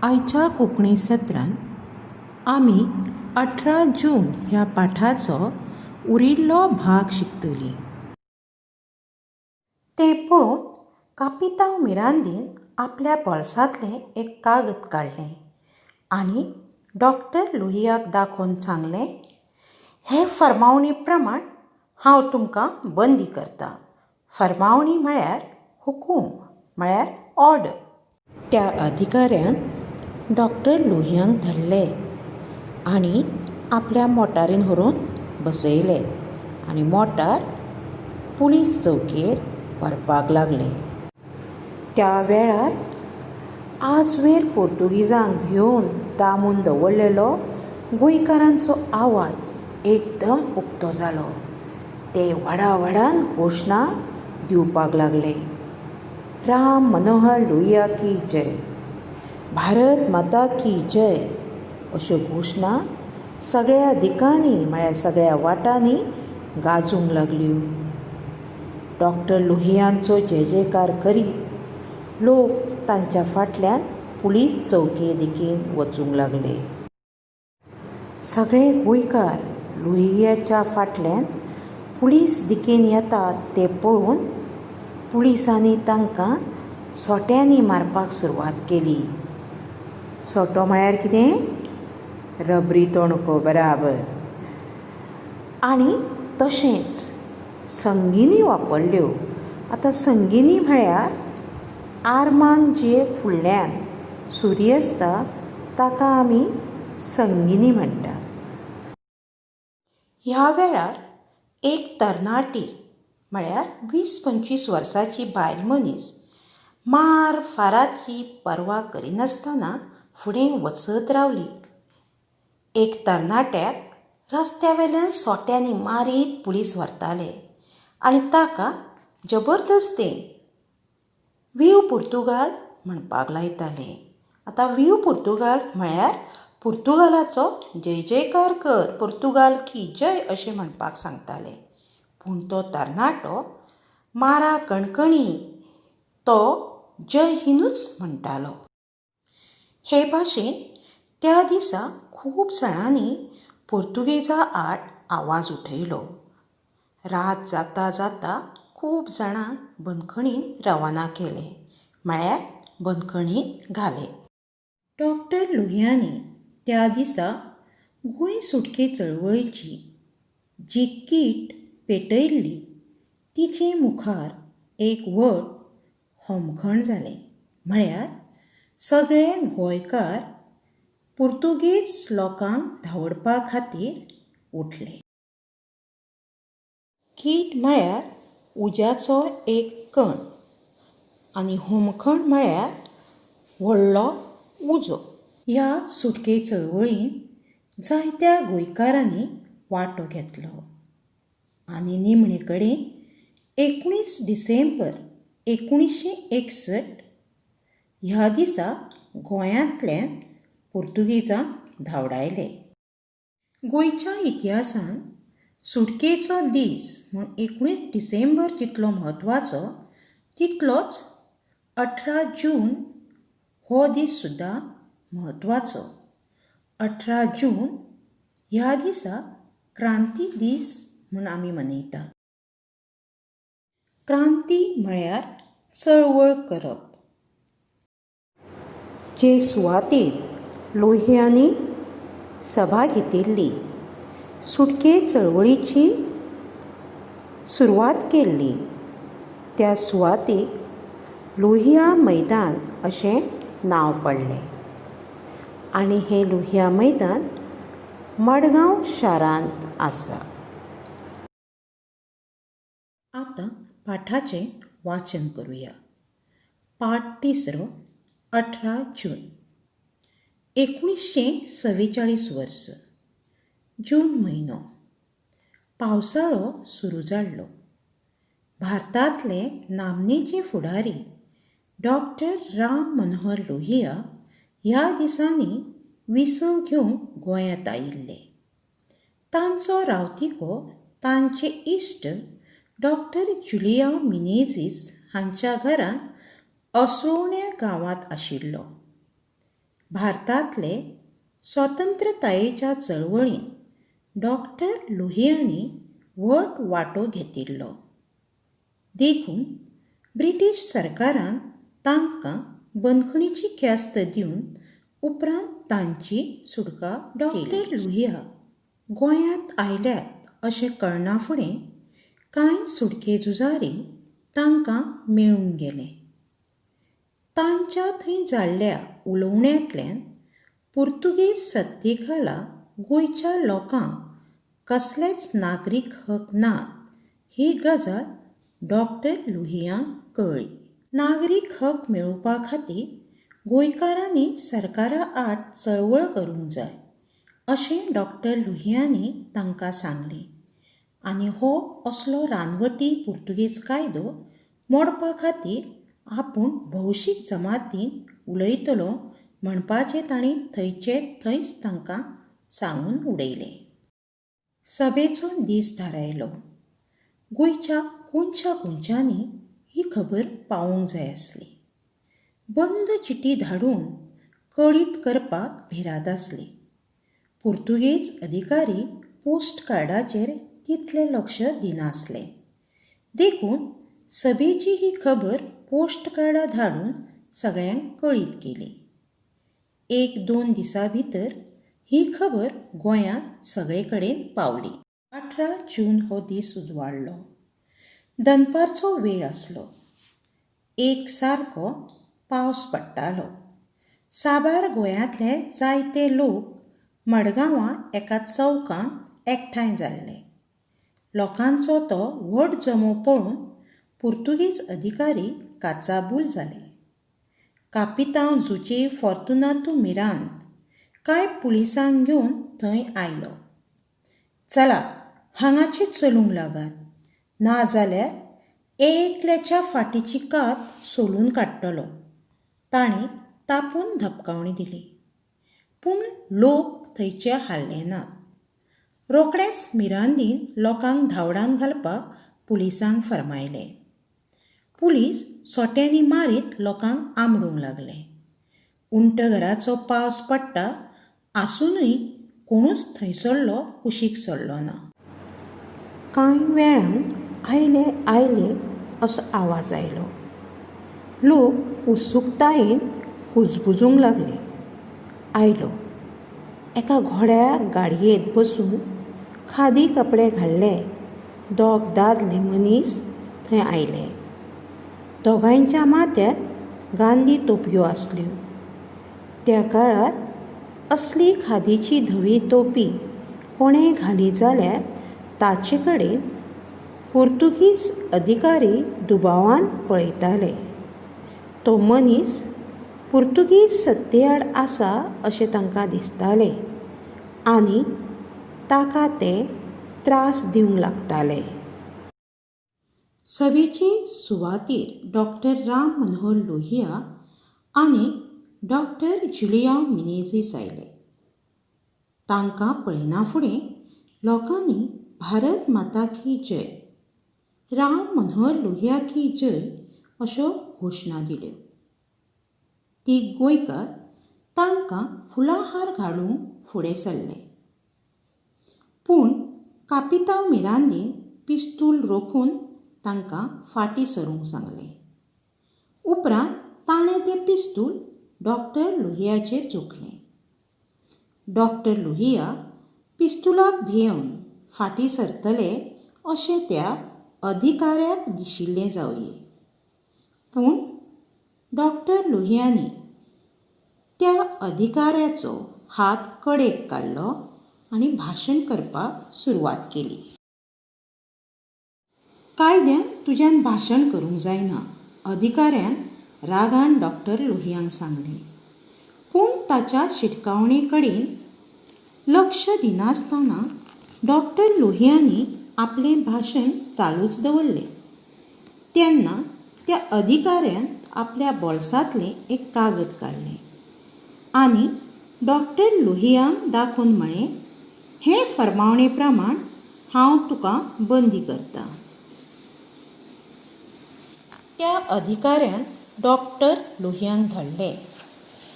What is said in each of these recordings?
आयच्या कोंकणी सत्रांत आमी 18 जून ह्या पाठाचो उरिल्लो भाग शिकतलीं. तें पळोवन कापितांव मिरांदीन आपल्या बोल्सांतलें एक कागद काडलें आनी डॉक्टर लोहियाक दाखोवन सांगलें, हे फर्मावणी प्रमाण हांव तुमकां बंदी करतां. फर्मावणी म्हळ्यार हुकूम म्हळ्यार ऑर्डर. त्या अधिकाऱ्यान डॉक्टर लोहियांक धरलें आनी आपल्या मोटारीन व्हरून बसयलें आनी मोटार पुलीस चौकीर व्हरपाक लागलें. त्या वेळार आजवेर पोर्तुगीजांक भिवन दामून दवरलेलो गोंयकारांचो आवाज एकदम उक्तो जालो. ते व्हडा व्हडान घोशणा दिवपाक लागले. राम मनोहर लोहिया की जय, भारत माता की जय अश्यो घोशणा सगळ्या दिकांनी म्हळ्यार सगळ्या वाटांनी गाजूंक लागल्यो. डॉक्टर लोहियांचो जय जयकार करीत लोक तांच्या फाटल्यान पुलीस चौके दिकेन वचूंक लागले. सगळे गोंयकार लोहियाच्या फाटल्यान पुलीस दिकेन येतात तें पळोवन पुलिसांनी तांकां सोट्यांनी मारपाक सुरवात केली. सोटो म्हळ्यार कितें? रबरी तोणको बराबर. आनी तशेंच संगिनी वापरल्यो. आतां संगिनी म्हळ्यार आर्मांक जे फुडल्यान सुरी आसता ताका आमी संगिनी म्हणटात. ह्या वेळार एक तरणाटी म्हळ्यार 20-25 वर्सांची बायल मनीस मार फाराची पर्वा करिनासतना फुडें वचत रावली. एक तरणाट्याक रस्त्या वेल्यान सोट्यांनी मारीत पुलीस व्हरताले आनी ताका जबरदस्तीन वीव पुर्तुगाल म्हणपाक लायताले. आतां वीव पुर्तुगाल म्हळ्यार पुर्तुगालाचो जय जयकार कर, पुर्तुगाल की जय अशें म्हणपाक सांगताले. पूण तो तरणाटो मारा कणकणी तो जय हिंदूच म्हणटालो. हे भाशेन त्या दिसा खूब जाणांनी पुर्तुगेजा आड आवाज उठयलो. रात जाता जाता खूब जाणांक बंदखणीन रवाना केले म्हळ्यार बंदखणींत घाले. डॉक्टर लोहियांनी त्या दिसा गोंय सुटके चळवळीची जी कीट पेटयल्ली तिचे मुखार एक व्हड होमखण जालें. म्हळ्यार सगळे गोंयकार पुर्तुगेज लोकांक धांवडपा खातीर उठले. कीट म्हळ्यार उज्याचो एक कण आनी होमखण म्हळ्यार व्हडलो उजो. ह्या सुटके चळवळीन जायत्या गोंयकारांनी वांटो घेतलो आनी निमणे कडेन 19 डिसेंबर 1961 ह्या दिसा गोंयांतल्यान पुर्तुगेजांक धांवडायले. गोंयच्या इतिहासान सुटकेचो दीस म्हूण 19 डिसेंबर जितलो म्हत्वाचो तितलोच 18 जून हो दीस सुद्दां म्हत्वाचो. 18 जून ह्या दिसा क्रांती दीस म्हूण आमी मनयता. क्रांती म्हळ्यार चळवळ करप. जे सुवातेर लोहियांनी सभा घेतिल्ली, सुटके चळवळीची सुरवात केल्ली त्या सुवातेक लोहिया मैदान अशें नांव पडलें आनी हें लोहिया मैदान मडगांव शारांत आसा. आतां पाठाचें वाचन करुया. पाठ तिसरो 18 जून 1944 वर्स. जून म्हयनो. पावसाळो सुरू जाल्लो. भारतांतले नामनेचे फुडारी डॉक्टर राम मनोहर लोहिया ह्या दिसांनी विसव घेवंक गोंयांत आयिल्ले. तांचो रावतिको तांचे इश्ट डॉक्टर जुलिया मिनेझीस हांच्या घरांत असोळण्या गांवांत आशिल्लो. भारतांतले स्वतंत्रतायेच्या चळवळींत डॉक्टर लोहियांनी व्हड वांटो घेतिल्लो. देखून ब्रिटीश सरकारान तांकां बंदखणीची ख्यास्त दिवन उपरांत तांची सुटका डॉक्टर लोहिया गोंयांत आयल्यात अशें कळना फुडें कांय सुटके झुजारी तांकां मेळून गेले. तांच्या थंय जाल्ल्या उलोवण्यांतल्यान पुर्तुगेज सत्ते खाला गोंयच्या लोकांक कसलेच नागरीक हक नात ही गजाल डॉक्टर लोहियांक कळ्ळी. नागरीक हक मेळोवपा खातीर गोंयकारांनी सरकारा आड चळवळ करूंक जाय अशें डॉक्टर लोहियांनी तांकां सांगलें आनी हो असलो रानवटी पुर्तुगेज कायदो मोडपा खातीर आपूण भौशीक जमातीन उलयतलो म्हणपाचें तांणी थंयचे थंयच तांकां सांगून उडयलें. सभेचो दीस थारायलो. गोंयच्या कोनशा कोनशांनी ही खबर पावोवंक जाय आसली. बंद चिटी धाडून कळीत करपाक भिरांत आसली. पुर्तुगेज अधिकारी पोस्ट कार्डाचेर तितलें लक्ष दिनासले. देखून सभेची ही खबर पोस्ट कार्डां धाडून सगळ्यांक कळीत केली. 1-2 दिसां भितर ही खबर गोंयांत सगळे कडेन पावली. 18 जून हो दीस उजवाडलो. दनपारचो वेळ आसलो. एक सारको पावस पडटालो. साबार गोंयांतले जायते लोक मडगांवां एका चौकांत एकठांय जाल्ले. लोकांचो तो व्हड जमो पळोवन पुर्तुगेज अधिकारी काचाबूल जाले. कापितांव जुचे फॉर्तुनातू मिरांत कांय पुलिसांक घेवन थंय आयलो. चला हांगाचे चलूंक लागात, नाजाल्यार एकल्याच्या फाटीची कात सोलून काडटलो, तांणी तापोवन धपकावणी दिली. पूण लोक थंयचे हाल्ले नात. रोखडेंच मिरांदीन लोकांक धांवडावन घालपाक पुलिसांक फर्मायलें. पुलीस सोट्यांनी मारीत लोकांक आंबडूंक लागले. उंट घराचो पावस पडटा आसुनूय कोणूच थंयसरलो कुशीक सरलो ना. कांय वेळान आयले आयले असो आवाज आयलो. लोक उत्सुकतायेन कुजबुजूंक लागले. आयलो. एका घोड्या गाडयेंत बसून खादी कपडे घाल्ले 2 दादले मनीस थंय आयले. दोगांयच्या माथ्यार गांधी तोपयो आसल्यो. त्या काळार असली खादीची धवी तोपी कोणें घाली जाल्यार ताचे कडेन पुर्तुगीज अधिकारी दुबावान पळयताले. तो मनीस पुर्तुगीज सत्ते आड आसा अशें तांकां दिसतालें आनी ताका ते त्रास दिवंक लागताले. सभेचे सुवातेर डॉक्टर राम मनोहर लोहिया आनी डॉक्टर जुलियांव मिनेझीस आयले. तांकां पळयना फुडें लोकांनी भारत माता की जय, राम मनोहर लोहिया की जय अश्यो घोशणा दिल्यो. तीग गोंयकार तांकां फुलां हार घालूंक फुडें सरले. पूण कापितांव मिरांदीन पिस्तूल रोखून तांकां फाटीं सरूंक सांगलें. उपरांत ताणें तें पिस्तूल डॉक्टर लोहियाचेर झोकलें. डॉक्टर लोहिया पिस्तुलाक भियेवन फाटीं सरतले अशें त्या अधिकाऱ्याक दिशिल्लें जावंये. पूण डॉक्टर लोहियांनी त्या अधिकाऱ्याचो हात कडेक काडलो आनी भाशण करपाक सुरवात केली. कायद्यान तुज्यान भाशण करूंक जायना, अधिकाऱ्यान रागान डॉक्टर लोहियांक सांगलें. पूण ताच्या शिटकावणे कडेन लक्ष दिनासतना डॉक्टर लोहियांनी आपलें भाशण चालूच दवरलें. तेन्ना त्या अधिकाऱ्यान आपल्या बोल्सांतलें एक कागद काडलें आनी डॉक्टर लोहियांक दाखोवन म्हळें, हे फर्मावणे प्रमाण हांव तुका बंदी करतां. त्या अधिकाऱ्यान डॉक्टर लोहियांक धाडलें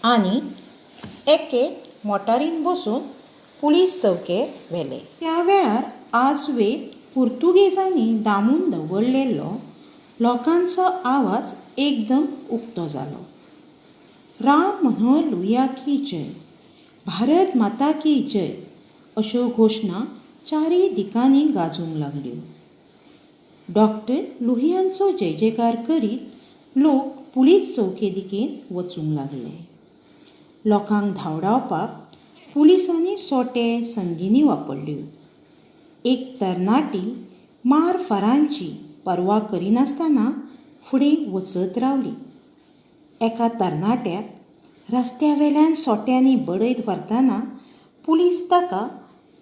आनी एके मोटारीन बसून पुलीस चौकेक व्हेले. त्या वेळार आजवेत पुर्तुगेजांनी दामून दवरलेलो लोकांचो आवाज एकदम उक्तो जालो. राम मनोहर लोहिया की जय, भारत माता की जय अश्यो घोशणा चारय दिकांनी गाजूंक लागल्यो. डॉक्टर लोहियांचो जय जयकार करीत लोक पुलीस चौके दिकेन वचूंक लागले. लोकांक धांवडावपाक पुलिसांनी सोटे संगिनी वापरल्यो. एक तरणाटी मार फारांची पर्वा करिनासतना फुडें वचत रावली. एका तरणाट्याक रस्त्यावेल्यान सोट्यांनी बडयत व्हरतना पुलीस ताका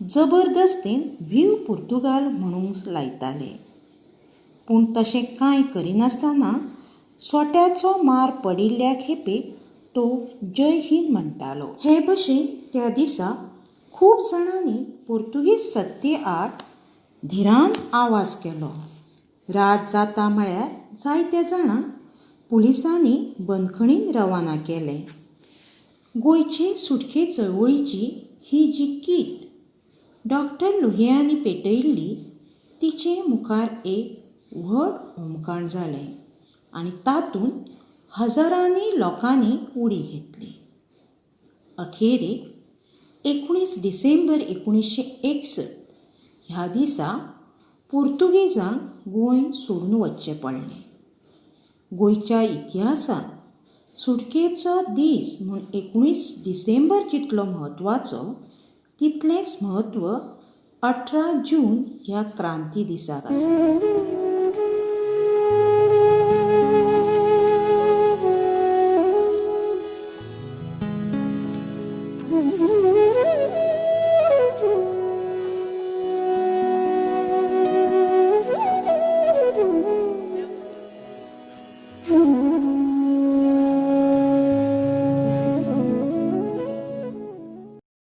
जबरदस्तीन व्हीव पुर्तुगाल म्हणूंक लायताले. पूण तशें कांय करिनासतना सोट्याचो मार पडिल्ल्या खेपेक तो जय हिंद म्हणटालो. हे भशेन त्या दिसा खूब जाणांनी पुर्तुगीज सत्ते आड धिरान आवाज केलो. रात जाता म्हळ्यार जायत्या जाणांक पुलिसांनी बंदखणीन रवाना केले. गोंयचे सुटके चळवळीची ही जी कीट डॉक्टर लोहियांनी पेटयल्ली तिचे मुखार एक व्हड होमकाण जालें आनी तातूंत हजारांनी लोकांनी उडी घेतली. अखेरेक 19 डिसेंबर 1961 ह्या दिसा पुर्तुगेजांक गोंय सोडून वचचें पडलें. गोंयच्या इतिहासांत सुटकेचो दीस म्हूण 19 डिसेंबर जितलो म्हत्वाचो तितलेंच म्हत्व 18 जून ह्या क्रांती दिसाक आसा.